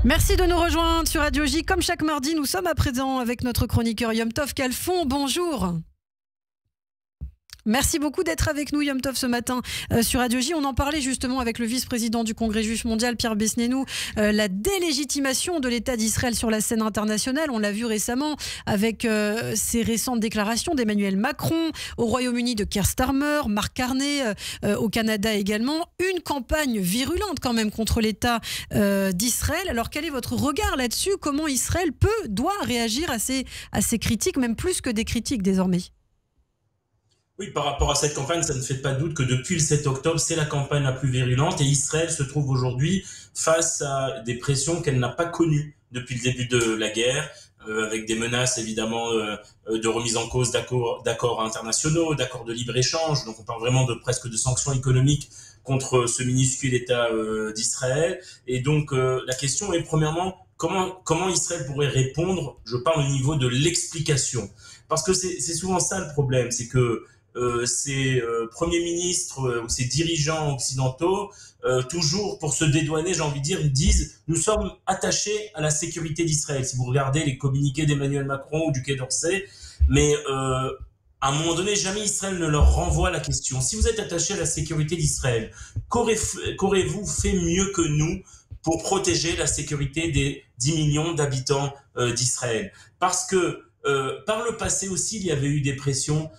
Merci de nous rejoindre sur Radio J. Comme chaque mardi, nous sommes à présent avec notre chroniqueur Yom Tov Khalfon. Bonjour. Merci beaucoup d'être avec nous, Yom Tov, ce matin sur Radio J. On en parlait justement avec le vice-président du Congrès juif mondial, Pierre Besnénou, la délégitimation de l'État d'Israël sur la scène internationale. On l'a vu récemment avec ces récentes déclarations d'Emmanuel Macron, au Royaume-Uni de Keir Starmer, Mark Carney, au Canada également. Une campagne virulente quand même contre l'État d'Israël. Alors quel est votre regard là-dessus? Comment Israël doit réagir à ces critiques, même plus que des critiques désormais? Oui, par rapport à cette campagne, ça ne fait pas doute que depuis le 7 octobre, c'est la campagne la plus virulente et Israël se trouve aujourd'hui face à des pressions qu'elle n'a pas connues depuis le début de la guerre, avec des menaces évidemment de remise en cause d'accords internationaux, d'accords de libre-échange. Donc on parle vraiment presque de sanctions économiques contre ce minuscule État d'Israël. Et donc la question est premièrement, comment Israël pourrait répondre? Je parle au niveau de l'explication. Parce que c'est souvent ça le problème, c'est que ces premiers ministres ou ces dirigeants occidentaux, toujours pour se dédouaner, j'ai envie de dire, ils disent « nous sommes attachés à la sécurité d'Israël ». Si vous regardez les communiqués d'Emmanuel Macron ou du Quai d'Orsay, mais à un moment donné, jamais Israël ne leur renvoie la question. Si vous êtes attachés à la sécurité d'Israël, qu'aurez-vous fait mieux que nous pour protéger la sécurité des 10 millions d'habitants d'Israël? Parce que par le passé aussi, il y avait eu des pressions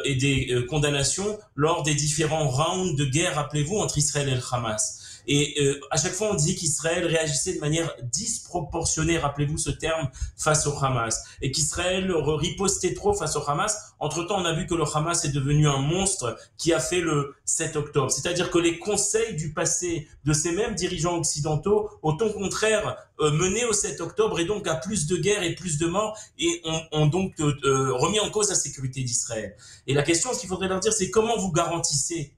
et des condamnations lors des différents rounds de guerre, rappelez-vous, entre Israël et le Hamas. Et à chaque fois, on dit qu'Israël réagissait de manière disproportionnée, rappelez-vous ce terme, face au Hamas. Et qu'Israël ripostait trop face au Hamas. Entre-temps, on a vu que le Hamas est devenu un monstre qui a fait le 7 octobre. C'est-à-dire que les conseils du passé de ces mêmes dirigeants occidentaux ont au contraire mené au 7 octobre et donc à plus de guerres et plus de morts et ont donc remis en cause la sécurité d'Israël. Et la question, ce qu'il faudrait leur dire, c'est comment vous garantissez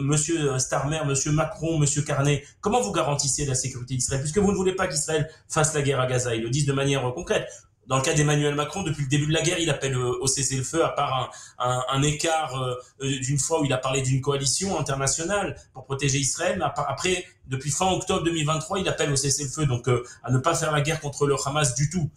Monsieur Starmer, Monsieur Macron, Monsieur Carney, comment vous garantissez la sécurité d'Israël? Puisque vous ne voulez pas qu'Israël fasse la guerre à Gaza, ils le disent de manière concrète. Dans le cas d'Emmanuel Macron, depuis le début de la guerre, il appelle au cessez-le-feu, à part un écart d'une fois où il a parlé d'une coalition internationale pour protéger Israël. Mais après, depuis fin octobre 2023, il appelle au cessez-le-feu, donc à ne pas faire la guerre contre le Hamas du tout.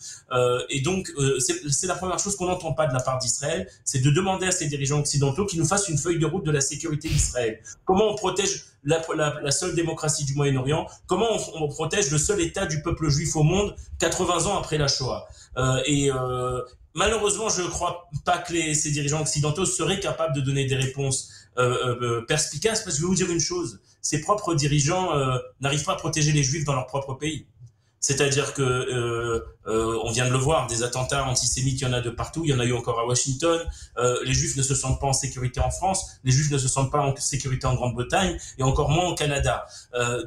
Et donc, c'est la première chose qu'on n'entend pas de la part d'Israël, c'est de demander à ces dirigeants occidentaux qu'ils nous fassent une feuille de route de la sécurité d'Israël. Comment on protège la seule démocratie du Moyen-Orient? Comment on protège le seul État du peuple juif au monde 80 ans après la Shoah? Malheureusement, je ne crois pas que ces dirigeants occidentaux seraient capables de donner des réponses perspicaces, parce que je vais vous dire une chose, ces propres dirigeants n'arrivent pas à protéger les juifs dans leur propre pays. C'est-à-dire que on vient de le voir, des attentats antisémites, il y en a de partout, il y en a eu encore à Washington. Les Juifs ne se sentent pas en sécurité en France, les Juifs ne se sentent pas en sécurité en Grande-Bretagne et encore moins au Canada.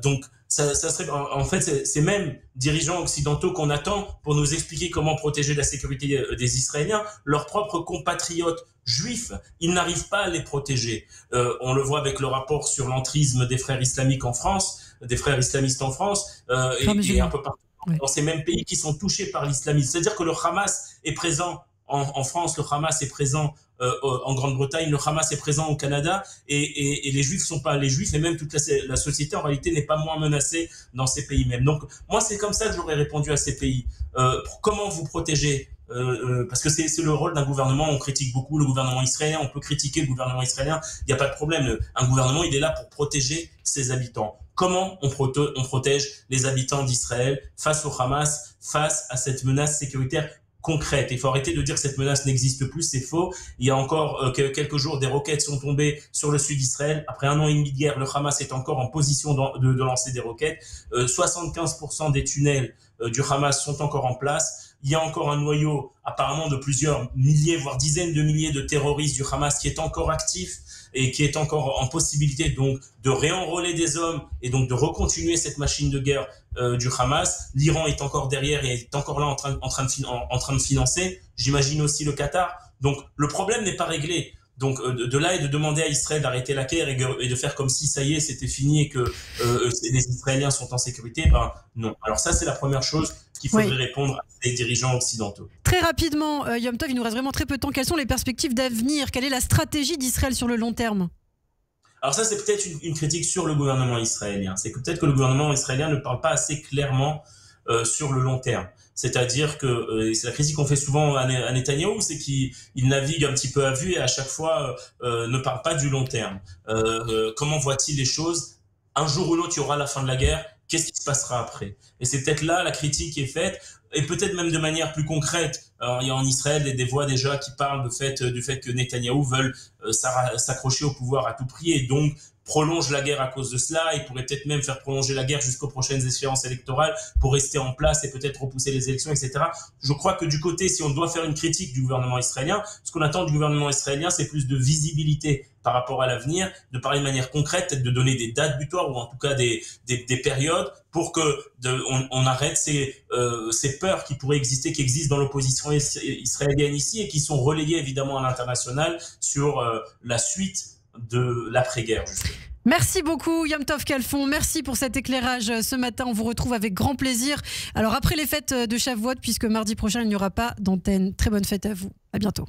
Donc ça serait en fait ces mêmes dirigeants occidentaux qu'on attend pour nous expliquer comment protéger la sécurité des Israéliens, leurs propres compatriotes juifs, ils n'arrivent pas à les protéger. On le voit avec le rapport sur l'entrisme des frères islamiques en France, des frères islamistes en France et un peu partout. Oui. Dans ces mêmes pays qui sont touchés par l'islamisme. C'est-à-dire que le Hamas est présent en France, le Hamas est présent en Grande-Bretagne, le Hamas est présent au Canada et les Juifs sont pas les Juifs et même toute la société en réalité n'est pas moins menacée dans ces pays même. Donc moi c'est comme ça que j'aurais répondu à ces pays. Comment vous protéger parce que c'est le rôle d'un gouvernement, on critique beaucoup le gouvernement israélien, on peut critiquer le gouvernement israélien, il n'y a pas de problème. Un gouvernement, il est là pour protéger ses habitants. Comment on protège les habitants d'Israël face au Hamas, face à cette menace sécuritaire concrète? Il faut arrêter de dire que cette menace n'existe plus, c'est faux. Il y a encore quelques jours, des roquettes sont tombées sur le sud d'Israël. Après 1 an et demi de guerre, le Hamas est encore en position de lancer des roquettes. 75% des tunnels du Hamas sont encore en place. Il y a encore un noyau apparemment de plusieurs milliers, voire dizaines de milliers de terroristes du Hamas qui est encore actif et qui est encore en possibilité donc de réenrôler des hommes et donc de recontinuer cette machine de guerre du Hamas. L'Iran est encore derrière et est encore là en train de financer. J'imagine aussi le Qatar. Donc le problème n'est pas réglé. Donc de là et de demander à Israël d'arrêter la guerre et de faire comme si ça y est c'était fini et que les Israéliens sont en sécurité, ben non. Alors ça c'est la première chose qu'il faudrait répondre à ces dirigeants occidentaux. Très rapidement, Yom Tov, il nous reste vraiment très peu de temps. Quelles sont les perspectives d'avenir? Quelle est la stratégie d'Israël sur le long terme? Alors ça c'est peut-être une critique sur le gouvernement israélien. C'est que peut-être que le gouvernement israélien ne parle pas assez clairement sur le long terme. C'est-à-dire que, c'est la critique qu'on fait souvent à Netanyahou, c'est qu'il navigue un petit peu à vue et à chaque fois ne parle pas du long terme. Comment voit-il les choses? Un jour ou l'autre, il y aura la fin de la guerre. Qu'est-ce qui se passera après? Et c'est peut-être là la critique qui est faite, et peut-être même de manière plus concrète. Alors, il y a en Israël des voix déjà qui parlent du fait que Netanyahou veulent s'accrocher au pouvoir à tout prix et donc prolonge la guerre à cause de cela. Il pourrait peut-être même faire prolonger la guerre jusqu'aux prochaines échéances électorales pour rester en place et peut-être repousser les élections, etc. Je crois que du côté, si on doit faire une critique du gouvernement israélien, ce qu'on attend du gouvernement israélien, c'est plus de visibilité par rapport à l'avenir, de parler de manière concrète, peut-être de donner des dates butoirs ou en tout cas des périodes pour que on arrête ces peurs qui pourraient exister, qui existent dans l'opposition israélienne ici et qui sont relayées évidemment à l'international sur la suite de l'après-guerre. Merci beaucoup Yom Tov Khalfon, merci pour cet éclairage ce matin, on vous retrouve avec grand plaisir. Alors après les fêtes de Shavuot, puisque mardi prochain il n'y aura pas d'antenne, très bonne fête à vous, à bientôt.